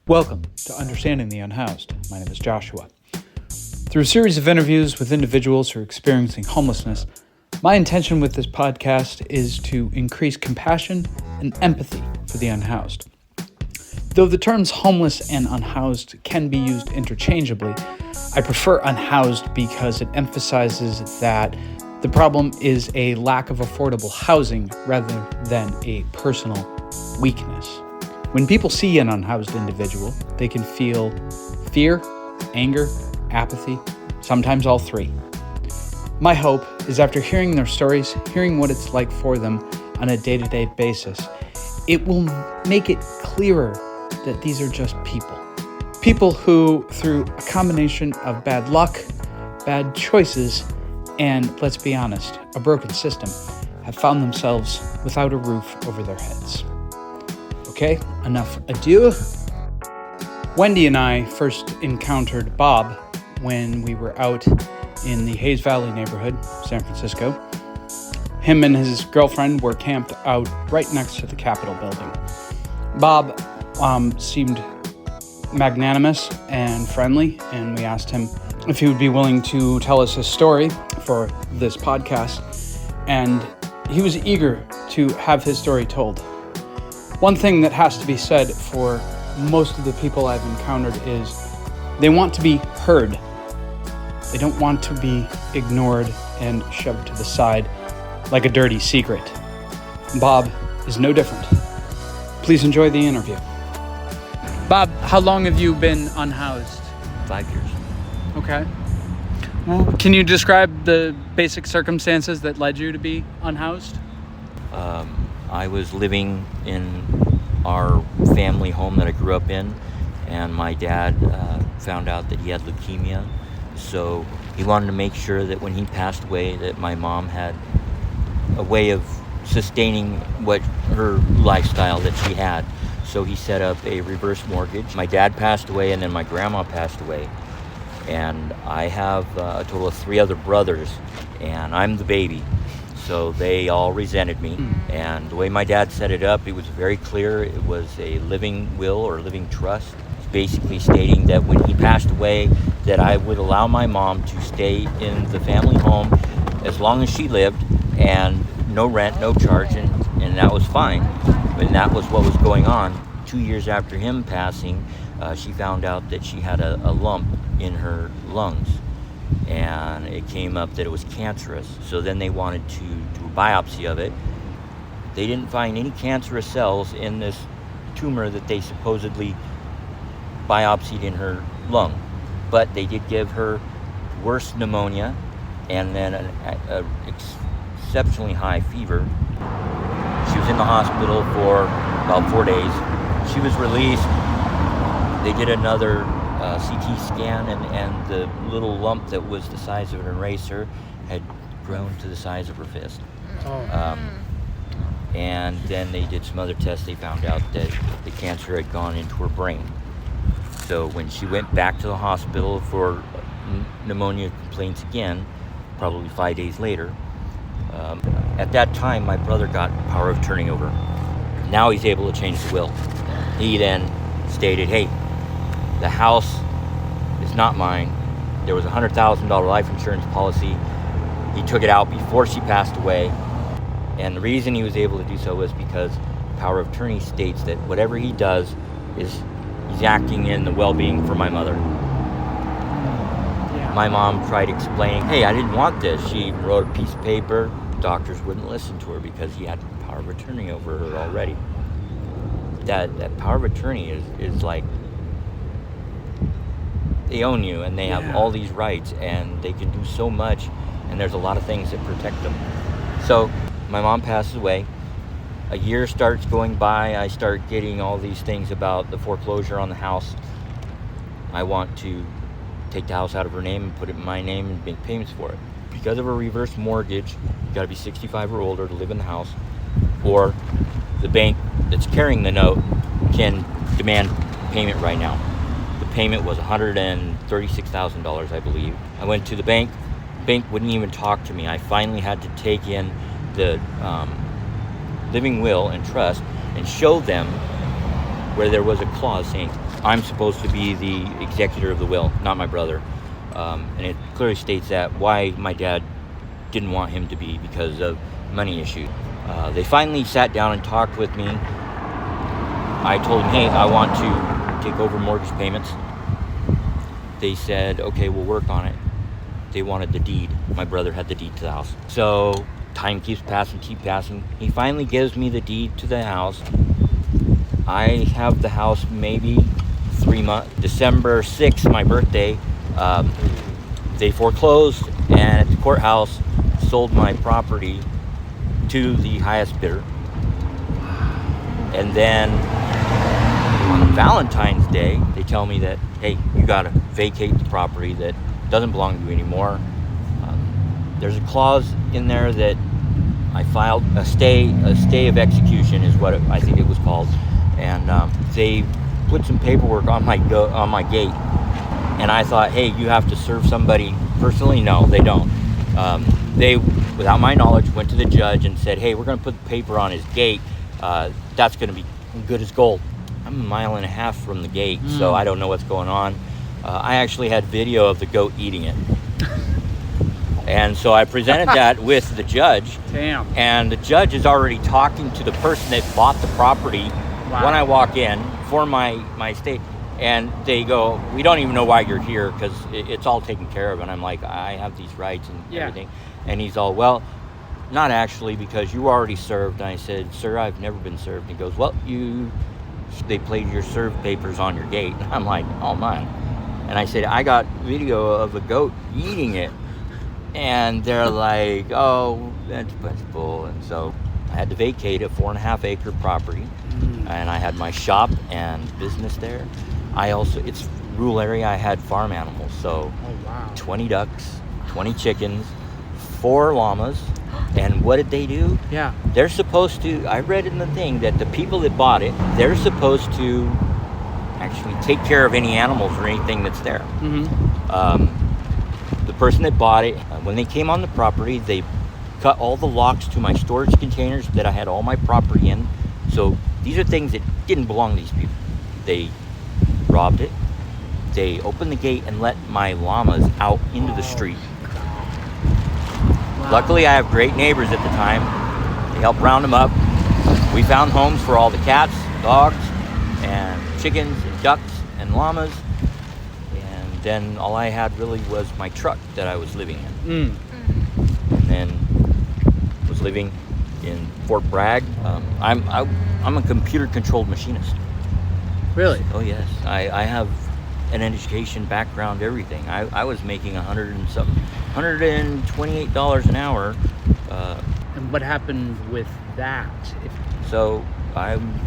Welcome to Understanding the Unhoused. My name is Joshua. Through a series of interviews with individuals who are experiencing homelessness, my intention with this podcast is to increase compassion and empathy for the unhoused. Though the terms homeless and unhoused can be used interchangeably, I prefer unhoused because it emphasizes that the problem is a lack of affordable housing rather than a personal weakness. When people see an unhoused individual, they can feel fear, anger, apathy, sometimes all three. My hope is after hearing their stories, hearing what it's like for them on a day-to-day basis, it will make it clearer that these are just people. People who, through a combination of bad luck, bad choices, and, let's be honest, a broken system, have found themselves without a roof over their heads. Okay, enough ado. Wendy and I first encountered Bob when we were out in the Hayes Valley neighborhood, San Francisco. Him and his girlfriend were camped out right next to the Capitol building. Bob seemed magnanimous and friendly, and we asked him if he would be willing to tell us his story for this podcast, and he was eager to have his story told. One thing that has to be said for most of the people I've encountered is they want to be heard. They don't want to be ignored and shoved to the side like a dirty secret. Bob is no different. Please enjoy the interview. Bob, how long have you been unhoused? 5 years. Okay. Well, can you describe the basic circumstances that led you to be unhoused? I was living in our family home that I grew up in, and my dad found out that he had leukemia, so he wanted to make sure that when he passed away that my mom had a way of sustaining what her lifestyle that she had. So he set up a reverse mortgage. My dad passed away, and then my grandma passed away, and I have a total of 3 other brothers, and I'm the baby. So they all resented me, and the way my dad set it up, it was very clear. It was a living will or living trust, basically stating that when he passed away, that I would allow my mom to stay in the family home as long as she lived, and no rent, no charge, and that was fine. And that was what was going on. 2 years after him passing, she found out that she had a lump in her lungs, and it came up that it was cancerous. So then they wanted to do a biopsy of it. They didn't find any cancerous cells in this tumor that they supposedly biopsied in her lung, but they did give her worse pneumonia and then an exceptionally high fever. She was in the hospital for about 4 days. She was released. They did another CT scan, and the little lump that was the size of an eraser had grown to the size of her fist. And then they did some other tests. They found out that the cancer had gone into her brain. So when she went back to the hospital for pneumonia complaints again, probably 5 days later, at that time my brother got power of attorney over her. Now he's able to change the will. He then stated, hey, the house is not mine. There was a $100,000 life insurance policy. He took it out before she passed away. And the reason he was able to do so was because power of attorney states that whatever he does is he's acting in the well-being for my mother. Yeah. My mom tried explaining, hey, I didn't want this. She wrote a piece of paper. Doctors wouldn't listen to her because he had power of attorney over her already. That power of attorney is like, they own you, and they have all these rights, and they can do so much, and there's a lot of things that protect them. So my mom passes away. A year starts going by. I start getting all these things about the foreclosure on the house. I want to take the house out of her name and put it in my name and make payments for it. Because of a reverse mortgage, you got to be 65 or older to live in the house, or the bank that's carrying the note can demand payment right now. The payment was $136,000, I believe. I went to the bank. The bank wouldn't even talk to me. I finally had to take in the living will and trust and show them where there was a clause saying, I'm supposed to be the executor of the will, not my brother. And it clearly states that why my dad didn't want him to be, because of money issues. They finally sat down and talked with me. I told them, hey, I want to take over mortgage payments. They said, okay, we'll work on it. They wanted the deed. My brother had the deed to the house. So time keeps passing. He finally gives me the deed to the house. I have the house maybe 3 months. December 6th, my birthday, they foreclosed, and at the courthouse sold my property to the highest bidder. And then on Valentine's Day, they tell me that, hey, you got to vacate the property, that doesn't belong to you anymore. There's a clause in there that I filed a stay of execution is what I think it was called, and they put some paperwork on my gate, and I thought, hey, you have to serve somebody personally. No, they don't. They, without my knowledge, went to the judge and said, hey, we're going to put the paper on his gate. That's going to be good as gold. I'm 1.5 miles from the gate, so I don't know what's going on. I actually had video of the goat eating it. And so I presented that with the judge. Damn. And the judge is already talking to the person that bought the property when I walk in for my stay. And they go, we don't even know why you're here, because it's all taken care of. And I'm like, I have these rights and everything. And he's all, well, not actually, because you already served. And I said, sir, I've never been served. And he goes, well, they played your served papers on your gate. And I'm like, oh my. And I said, I got video of a goat eating it. And they're like, oh, that's bull. And so I had to vacate a 4.5 acre property. And I had my shop and business there. It's rural area, I had farm animals. So 20 ducks, 20 chickens, 4 llamas. And what did they do? Yeah. They're supposed to, I read in the thing that the people that bought it, they're supposed to actually take care of any animals or anything that's there. The person that bought it, when they came on the property, they cut all the locks to my storage containers that I had all my property in. So these are things that didn't belong to these people. They robbed it. They opened the gate and let my llamas out into the street. Luckily, I have great neighbors at the time. They helped round them up. We found homes for all the cats, dogs, and chickens, and ducks, and llamas. And then all I had really was my truck that I was living in. And then was living in Fort Bragg. I'm a computer-controlled machinist. Really? Oh yes, I have an education background, everything. I was making $128 an hour. And what happened with that? So I'm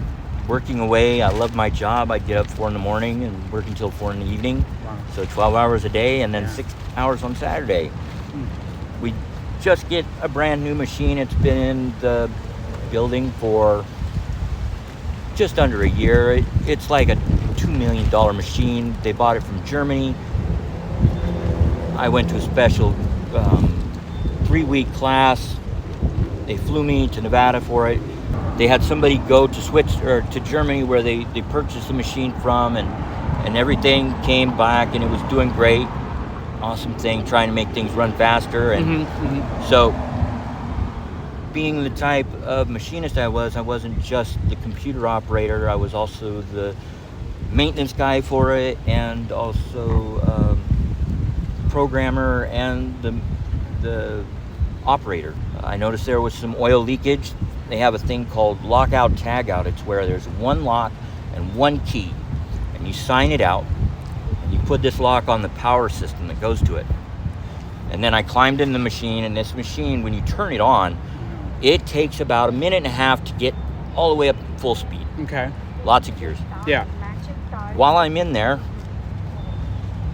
working away. I love my job. I get up 4 a.m. and work until 4 p.m. Wow. So 12 hours a day, and then 6 hours on Saturday. We just get a brand new machine. It's been in the building for just under a year. It's like a $2 million machine. They bought it from Germany. I went to a special 3-week class. They flew me to Nevada for it. They had somebody go to Germany where they purchased the machine from, and everything came back, and it was doing great. Awesome thing, trying to make things run faster. And so being the type of machinist I wasn't just the computer operator. I was also the maintenance guy for it, and also programmer and the operator. I noticed there was some oil leakage. They have a thing called lockout tagout. It's where there's one lock and one key, and you sign it out, and you put this lock on the power system that goes to it. And then I climbed in the machine, and this machine, when you turn it on, it takes about 1.5 minutes to get all the way up full speed. Okay. Lots of gears. Yeah. While I'm in there,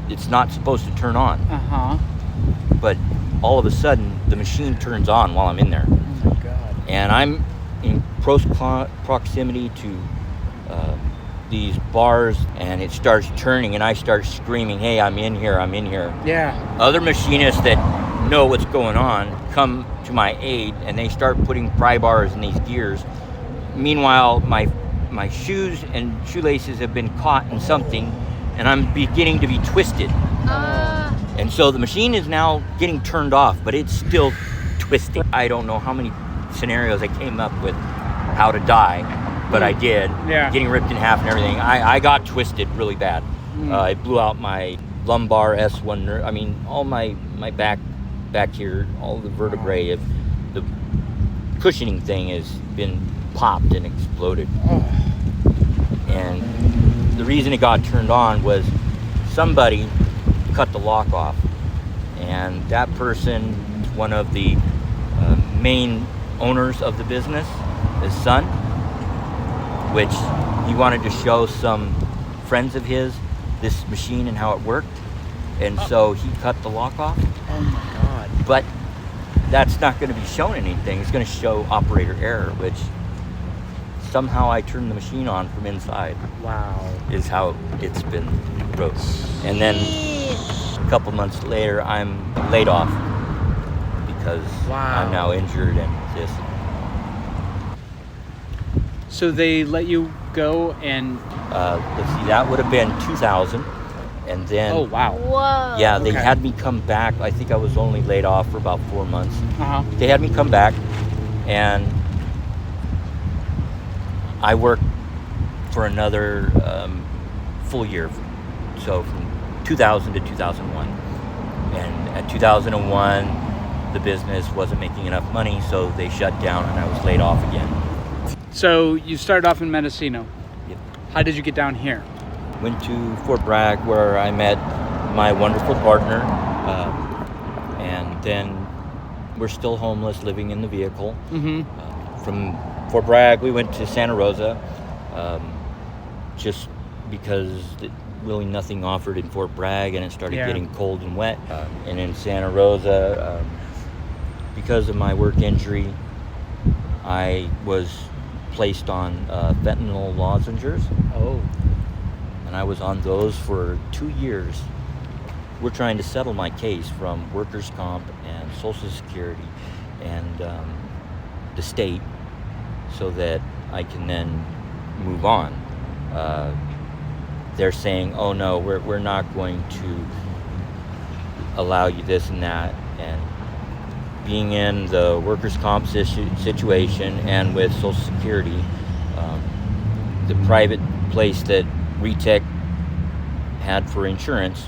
it's not supposed to turn on. But all of a sudden, the machine turns on while I'm in there. Oh my God. And I'm in close proximity to these bars, and it starts turning, and I start screaming, hey, I'm in here. Yeah. Other machinists that know what's going on come to my aid, and they start putting pry bars in these gears. Meanwhile, my my shoes and shoelaces have been caught in something, and I'm beginning to be twisted. And so the machine is now getting turned off, but it's still twisting. I don't know how many scenarios I came up with how to die, but I did. Yeah. Getting ripped in half and everything. I got twisted really bad. It blew out my lumbar S1 nerve. I mean, all my back here, all the vertebrae of the cushioning thing has been popped and exploded. And the reason it got turned on was somebody cut the lock off, and that person is one of the main owners of the business, his son, which he wanted to show some friends of his this machine and how it worked, and so he cut the lock off. Oh my God. But that's not going to be shown anything. It's going to show operator error, which somehow I turned the machine on from inside. Wow. Is how it's been broke. And then a couple months later, I'm laid off because I'm now injured and this. So they let you go and... Let's see, that would have been 2000. And then... Oh, wow. Whoa. Yeah, they Okay. had me come back. I think I was only laid off for about 4 months. Uh-huh. They had me come back, and I worked for another full year. So from 2000 to 2001. And at 2001, the business wasn't making enough money, so they shut down and I was laid off again. So you started off in Mendocino. Yep. How did you get down here? Went to Fort Bragg where I met my wonderful partner, and then we're still homeless, living in the vehicle. Mm-hmm. From Fort Bragg, we went to Santa Rosa, just because really nothing offered in Fort Bragg, and it started getting cold and wet. And in Santa Rosa, because of my work injury, I was placed on fentanyl lozenges. Oh. And I was on those for 2 years. We're trying to settle my case from workers' comp and Social Security and the state so that I can then move on. They're saying, oh no, we're not going to allow you this and that. And being in the workers' comp situation and with Social Security, the private place that Retech had for insurance,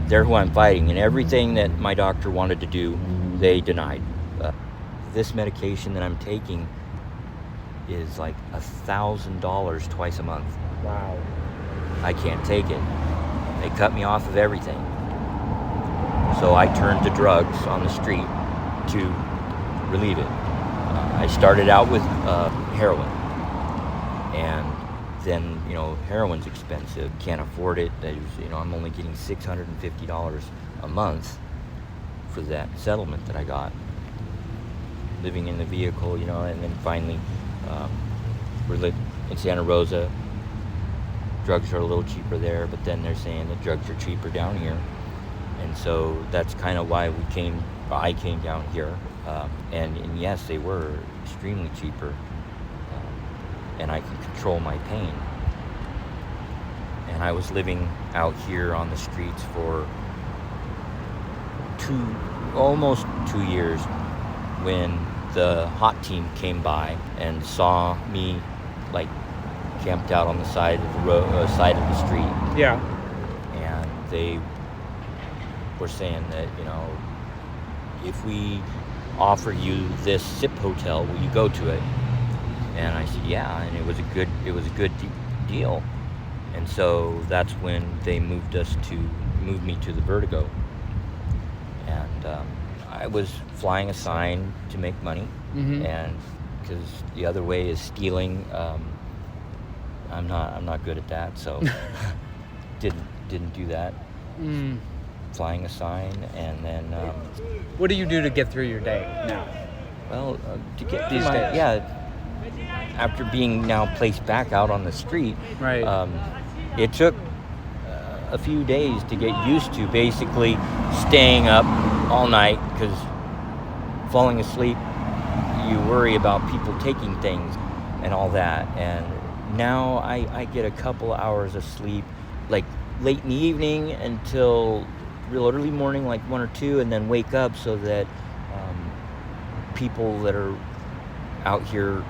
they're who I'm fighting, and everything that my doctor wanted to do, they denied. This medication that I'm taking is like $1,000 twice a month. Wow. I can't take it. They cut me off of everything. So I turned to drugs on the street to relieve it. I started out with heroin, and then, heroin's expensive. Can't afford it. I'm only getting $650 a month for that settlement that I got. Living in the vehicle, and then finally, we're in Santa Rosa. Drugs are a little cheaper there, but then they're saying that drugs are cheaper down here. And so that's kind of why I came down here. And yes, they were extremely cheaper. And I can control my pain. And I was living out here on the streets for almost 2 years when the HOT team came by and saw me camped out on the side of the side of the street. Yeah. And they were saying that, if we offer you this SIP hotel, will you go to it? And I said, yeah, and it was a good deal. And so that's when they moved me to the Vertigo. And I was flying a sign to make money, and because the other way is stealing. I'm not good at that, so didn't do that. Flying a sign, and then What do you do to get through your day now? well, to get through These days. after being now placed back out on the street, Right. It took a few days to get used to basically staying up all night, because falling asleep, you worry about people taking things and all that, and now I get a couple hours of sleep, like late in the evening until real early morning, like 1 or 2, and then wake up so that people that are out here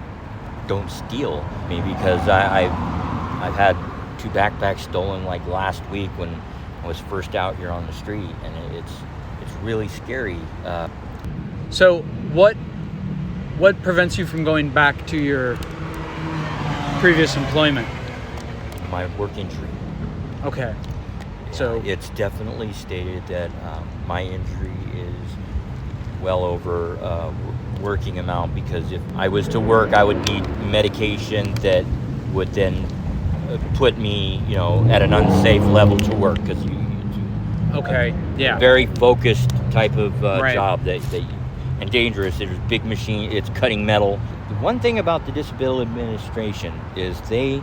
don't steal me, because I've had 2 backpacks stolen like last week when I was first out here on the street, and it's really scary. So what prevents you from going back to your previous employment? My work injury. Okay. So it's definitely stated that my injury is well over working amount, because if I was to work, I would need medication that would then put me, at an unsafe level to work, because okay, yeah, very focused type of right. job and dangerous. There's big machine. It's cutting metal. The one thing about the Disability Administration is they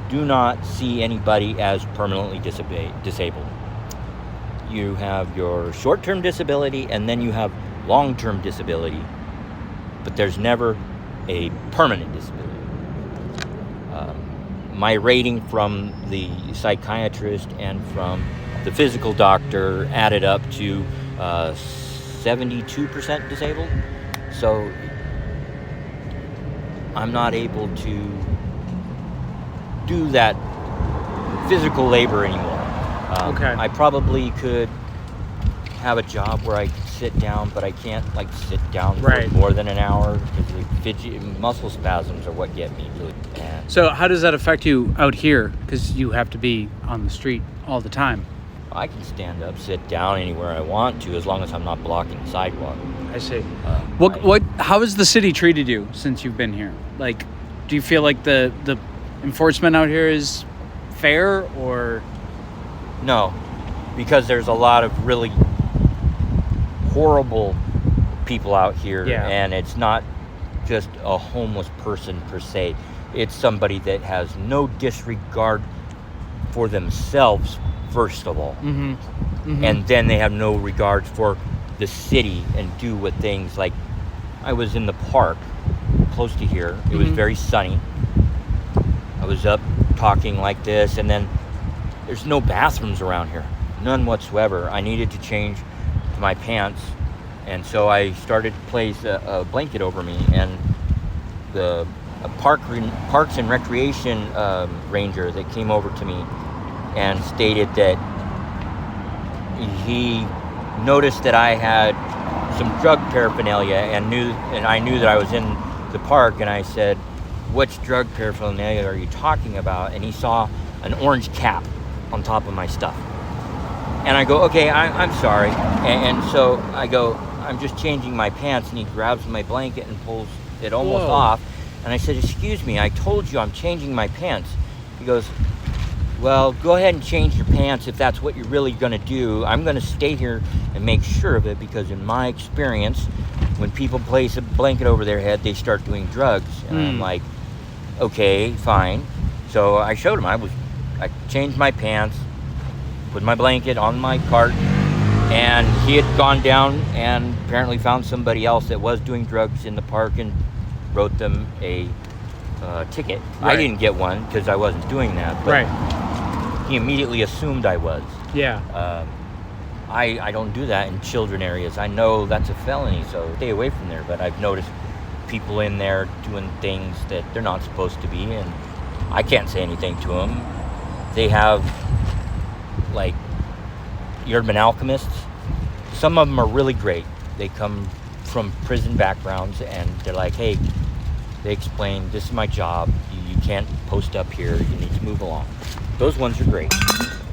do not see anybody as permanently disabled. You have your short-term disability, and then you have long-term disability, but there's never a permanent disability. My rating from the psychiatrist and from the physical doctor added up to 72% disabled. So I'm not able to do that physical labor anymore. Okay. I probably could have a job where I could sit down, but I can't sit down right. for more than an hour, because the fidget muscle spasms are what get me really. And so how does that affect you out here? Because you have to be on the street all the time. I can stand up, sit down anywhere I want to, as long as I'm not blocking the sidewalk. I see. How has the city treated you since you've been here? Like, do you feel like the enforcement out here is fair, or? No, because there's a lot of really horrible people out here, and it's not just a homeless person per se. It's somebody that has no disregard for themselves, first of all. Mm-hmm. Mm-hmm. And then they have no regard for the city and do what things like, I was in the park close to here. It mm-hmm. was very sunny. I was up talking like this, and then there's no bathrooms around here, none whatsoever. I needed to change my pants, and so I started to place a blanket over me, and the Parks and Recreation ranger that came over to me and stated that he noticed that I had some drug paraphernalia, and I knew that I was in the park, and I said, "Which drug paraphernalia are you talking about?" And he saw an orange cap on top of my stuff. And I go, "Okay, I'm sorry." And so I go, "I'm just changing my pants." And he grabs my blanket and pulls it almost off. And I said, "Excuse me, I told you I'm changing my pants." He goes, "Well, go ahead and change your pants if that's what you're really going to do. I'm going to stay here and make sure of it, because in my experience, when people place a blanket over their head, they start doing drugs." And I'm like, "Okay, fine." So I showed him. I changed my pants, put my blanket on my cart, and he had gone down and apparently found somebody else that was doing drugs in the park and wrote them a ticket. Right. I didn't get one because I wasn't doing that, but he immediately assumed I was. Yeah. I don't do that in children areas. I know that's a felony, so stay away from there. But I've noticed people in there doing things that they're not supposed to be, and I can't say anything to them. They have, like, urban alchemists. Some of them are really great. They come from prison backgrounds, and they're like, "Hey," they explain, "this is my job. You can't post up here. You need to move along." Those ones are great.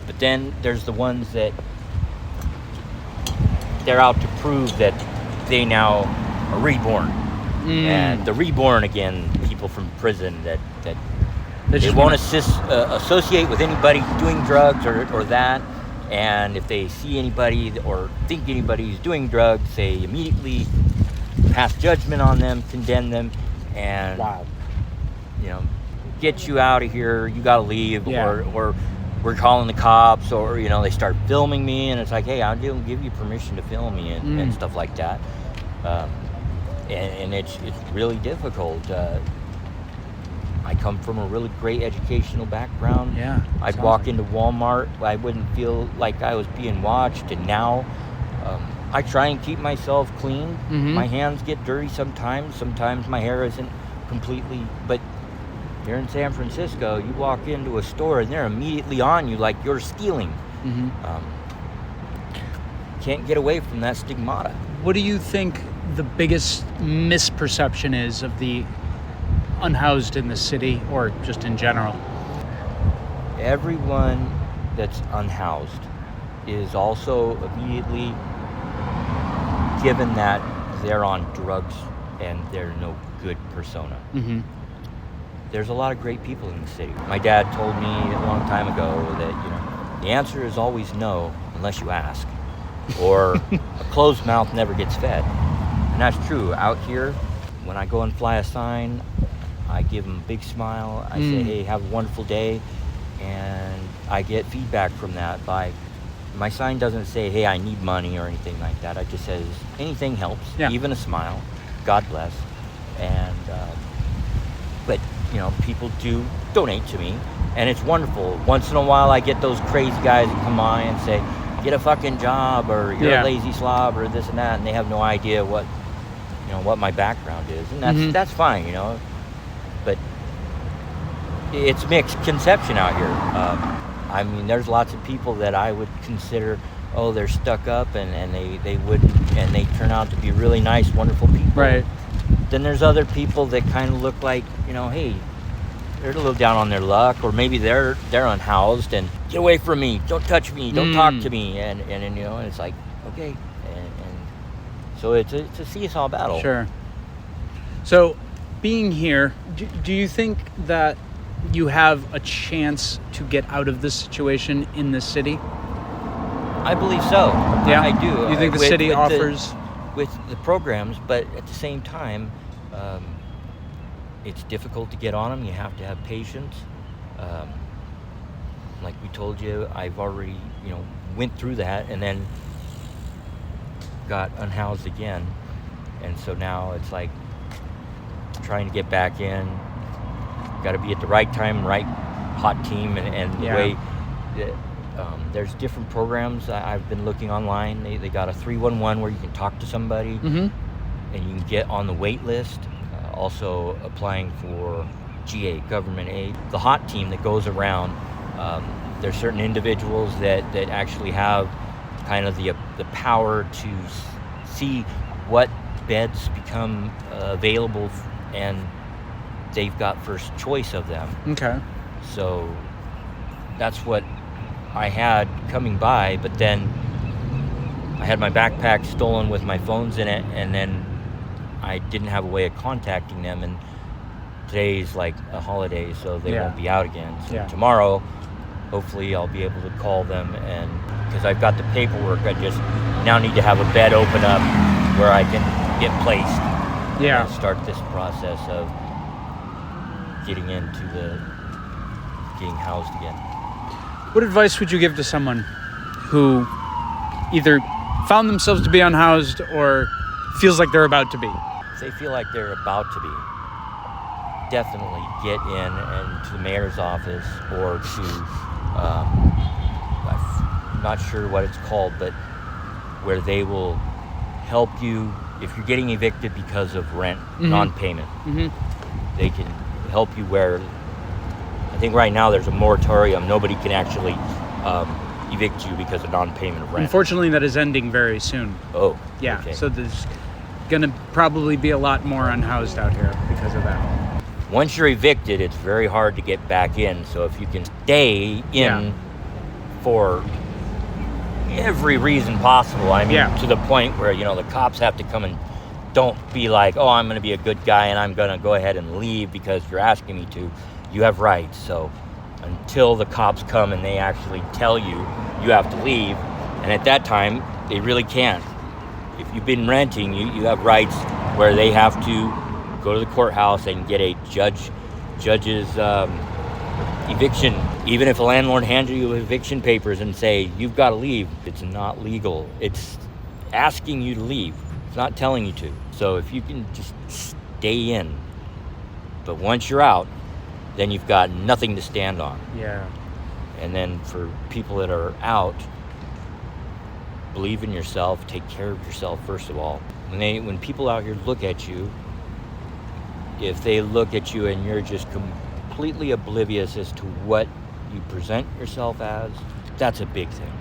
But then there's the ones that they're out to prove that they now are reborn. And the reborn, again, people from prison that they won't associate with anybody doing drugs or that. And if they see anybody or think anybody's doing drugs, they immediately pass judgment on them, condemn them, and get you out of here. You got to leave, or we're calling the cops, or they start filming me, and it's like, "Hey, I didn't give you permission to film me," and stuff like that. And it's really difficult. I come from a really great educational background. Yeah. I'd walk into Walmart, I wouldn't feel like I was being watched, and now I try and keep myself clean. My hands get dirty sometimes. Sometimes my hair isn't completely, but here in San Francisco, you walk into a store and they're immediately on you like you're stealing. Can't get away from that stigmata. What do you think the biggest misperception is of the unhoused in the city, or just in general? Everyone that's unhoused is also immediately given that they're on drugs and they're no good persona. There's a lot of great people in the city. My dad told me a long time ago that, the answer is always no unless you ask, or a closed mouth never gets fed. And that's true. Out here, when I go and fly a sign, I give them a big smile. I say, hey, have a wonderful day. And I get feedback from that my sign doesn't say, hey, I need money or anything like that. It just says, anything helps, even a smile. God bless. And, but, people do donate to me, and it's wonderful. Once in a while, I get those crazy guys that come by and say, get a fucking job, or you're a lazy slob, or this and that, and they have no idea what my background is. And that's fine, but it's mixed conception out here. There's lots of people that I would consider, they're stuck up, and they turn out to be really nice, wonderful people. Right. Then there's other people that kind of look like, hey, they're a little down on their luck, or maybe they're unhoused, and get away from me, don't touch me, don't talk to me, and it's like, okay, and so it's a seesaw battle. Sure. So, being here, do you think that you have a chance to get out of this situation in the city? I believe so. Yeah, I do. You think the city offers with the programs, but at the same time, it's difficult to get on them. You have to have patience. Like we told you, I've already, went through that and then got unhoused again. And so now it's like trying to get back in. Got to be at the right time, right hot team, and the way that, there's different programs. I've been looking online. They got a 311 where you can talk to somebody and you can get on the wait list. Also applying for GA, government aid. The hot team that goes around, there's certain individuals that actually have kind of the power to see what beds become available, and they've got first choice of them. Okay. So that's what I had coming by, but then I had my backpack stolen with my phones in it, and then I didn't have a way of contacting them, and today's like a holiday, so they won't be out again. So tomorrow, hopefully I'll be able to call them, and because I've got the paperwork, I just now need to have a bed open up where I can get placed and start this process of getting housed again. What advice would you give to someone who either found themselves to be unhoused or feels like they're about to be? If they feel like they're about to be, definitely get in and to the mayor's office, or to I'm not sure what it's called, but where they will help you if you're getting evicted because of rent non-payment. They can help you where I think right now there's a moratorium. Nobody can actually evict you because of non-payment of rent. Unfortunately, that is ending very soon. Oh, yeah. Okay. So there's gonna probably be a lot more unhoused out here because of that. Once you're evicted, it's very hard to get back in. So if you can stay in for every reason possible, to the point where the cops have to come and don't be like, oh, I'm going to be a good guy and I'm going to go ahead and leave because you're asking me to. You have rights. So until the cops come and they actually tell you you have to leave, and at that time they really can't. If you've been renting, you have rights where they have to go to the courthouse and get a judge's eviction. Even if a landlord hands you eviction papers and say you've got to leave, it's not legal. It's asking you to leave. It's not telling you to. So if you can just stay in, but once you're out, then you've got nothing to stand on. Yeah. And then for people that are out, believe in yourself, take care of yourself first of all. When people out here look at you, if they look at you and you're just completely oblivious as to what you present yourself as, that's a big thing.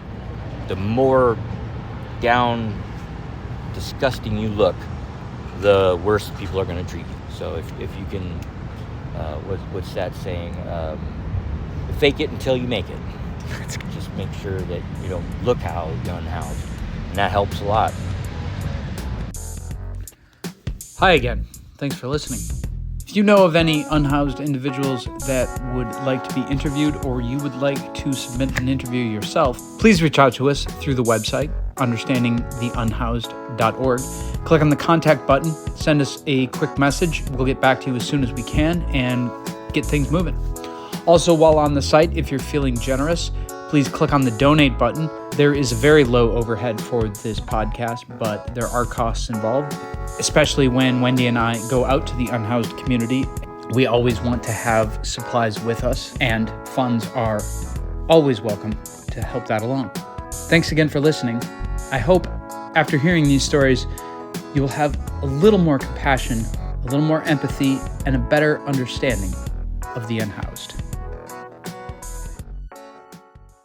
The more down, disgusting you look, the worse people are going to treat you. So if you can, what's that saying? Fake it until you make it. Just make sure that you don't look unhoused, and that helps a lot. Hi again. Thanks for listening. If you know of any unhoused individuals that would like to be interviewed, or you would like to submit an interview yourself, please reach out to us through the website, understandingtheunhoused.org. Click on the contact button, send us a quick message. We'll get back to you as soon as we can and get things moving. Also, while on the site, if you're feeling generous, please click on the donate button. There is a very low overhead for this podcast, but there are costs involved, especially when Wendy and I go out to the unhoused community. We always want to have supplies with us, and funds are always welcome to help that along. Thanks again for listening. I hope after hearing these stories, you will have a little more compassion, a little more empathy, and a better understanding of the unhoused.